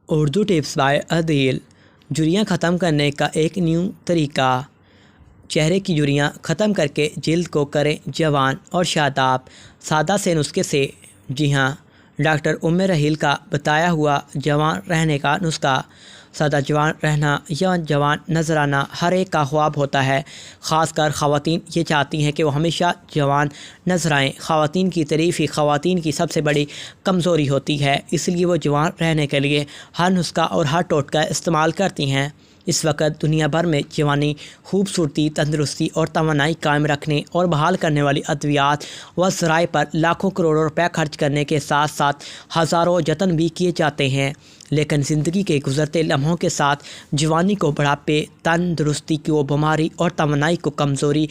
Urdu tips by عدیل۔ جھریاں ختم کرنے کا ایک نیو طریقہ۔ چہرے کی جھریاں ختم کر کے جلد کو کریں جوان اور شاداب سادہ سے نسخے سے۔ جی ہاں، ڈاکٹر ام رحیل کا بتایا ہوا جوان رہنے کا نسخہ۔ سادہ جوان رہنا یا جوان نظر آنا ہر ایک کا خواب ہوتا ہے، خاص کر خواتین یہ چاہتی ہیں کہ وہ ہمیشہ جوان نظر آئیں۔ خواتین کی تعریف ہی خواتین کی سب سے بڑی کمزوری ہوتی ہے، اس لیے وہ جوان رہنے کے لیے ہر نسخہ اور ہر ٹوٹکا استعمال کرتی ہیں۔ اس وقت دنیا بھر میں جوانی، خوبصورتی، تندرستی اور توانائی قائم رکھنے اور بحال کرنے والی ادویات و ذرائع پر لاکھوں کروڑوں روپے خرچ کرنے کے ساتھ ساتھ ہزاروں جتن بھی کیے جاتے ہیں، لیکن زندگی کے گزرتے لمحوں کے ساتھ جوانی کو بڑھاپے، تندرستی کو بیماری اور توانائی کو کمزوری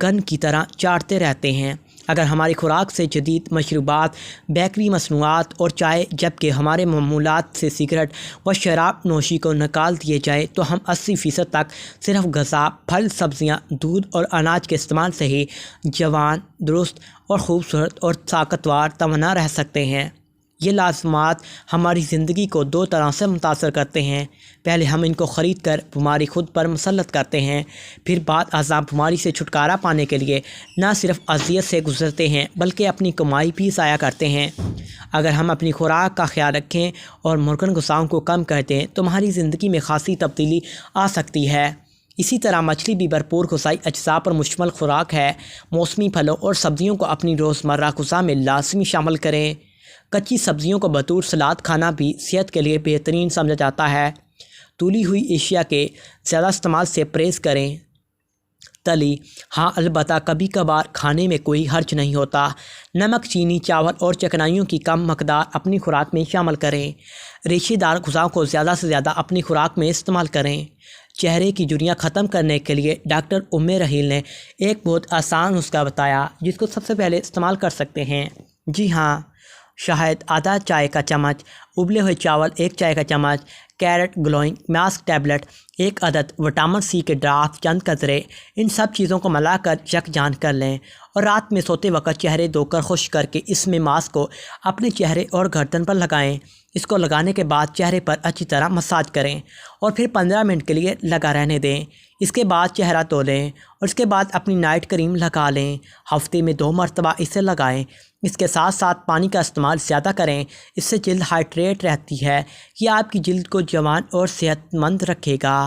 گن کی طرح چاٹتے رہتے ہیں۔ اگر ہماری خوراک سے جدید مشروبات، بیکری مصنوعات اور چائے، جبکہ ہمارے معمولات سے سگریٹ و شراب نوشی کو نکال دیے جائے تو ہم 80% تک صرف غذا، پھل، سبزیاں، دودھ اور اناج کے استعمال سے ہی جوان، درست اور خوبصورت اور طاقتور توانا رہ سکتے ہیں۔ یہ لازمات ہماری زندگی کو دو طرح سے متاثر کرتے ہیں۔ پہلے ہم ان کو خرید کر بیماری خود پر مسلط کرتے ہیں، پھر بعد ازاں بیماری سے چھٹکارا پانے کے لیے نہ صرف اذیت سے گزرتے ہیں بلکہ اپنی کمائی بھی ضائع کرتے ہیں۔ اگر ہم اپنی خوراک کا خیال رکھیں اور ممکن غذاؤں کو کم کر دیں تو ہماری زندگی میں خاصی تبدیلی آ سکتی ہے۔ اسی طرح مچھلی بھی بھرپور غذائی اجزاء پر مشتمل خوراک ہے۔ موسمی پھلوں اور سبزیوں کو اپنی روزمرہ غذا میں لازمی شامل کریں۔ کچی سبزیوں کو بطور سلاد کھانا بھی صحت کے لیے بہترین سمجھا جاتا ہے۔ تلی ہوئی اشیاء کے زیادہ استعمال سے پرہیز کریں۔ تلی، ہاں البتہ کبھی کبھار کھانے میں کوئی حرج نہیں ہوتا۔ نمک، چینی، چاول اور چکنائیوں کی کم مقدار اپنی خوراک میں شامل کریں۔ ریشے دار غذاؤں کو زیادہ سے زیادہ اپنی خوراک میں استعمال کریں۔ چہرے کی جھریاں ختم کرنے کے لیے ڈاکٹر ام رحیل نے ایک بہت آسان نسخہ بتایا جس کو سب سے پہلے استعمال کر سکتے ہیں۔ جی ہاں، شہد آدھا چائے کا چمچ، ابلے ہوئے چاول 1 چائے کا چمچ، کیرٹ گلوئنگ ماسک ٹیبلٹ 1 عدد، وٹامن سی کے ڈراپس چند قطرے، ان سب چیزوں کو ملا کر یکجان کر لیں اور رات میں سوتے وقت چہرے دھو کر خشک کر کے اس میں ماسک کو اپنے چہرے اور گردن پر لگائیں۔ اس کو لگانے کے بعد چہرے پر اچھی طرح مساج کریں اور پھر 15 منٹ کے لیے لگا رہنے دیں۔ اس کے بعد چہرہ دھو لیں اور اس کے بعد اپنی نائٹ کریم لگا لیں۔ ہفتے میں 2 مرتبہ اسے لگائیں۔ اس کے ساتھ ساتھ پانی کا استعمال زیادہ کریں، اس سے جلد ہائیڈریٹ رہتی ہے۔ یہ آپ کی جلد کو جوان اور صحت مند رکھے گا۔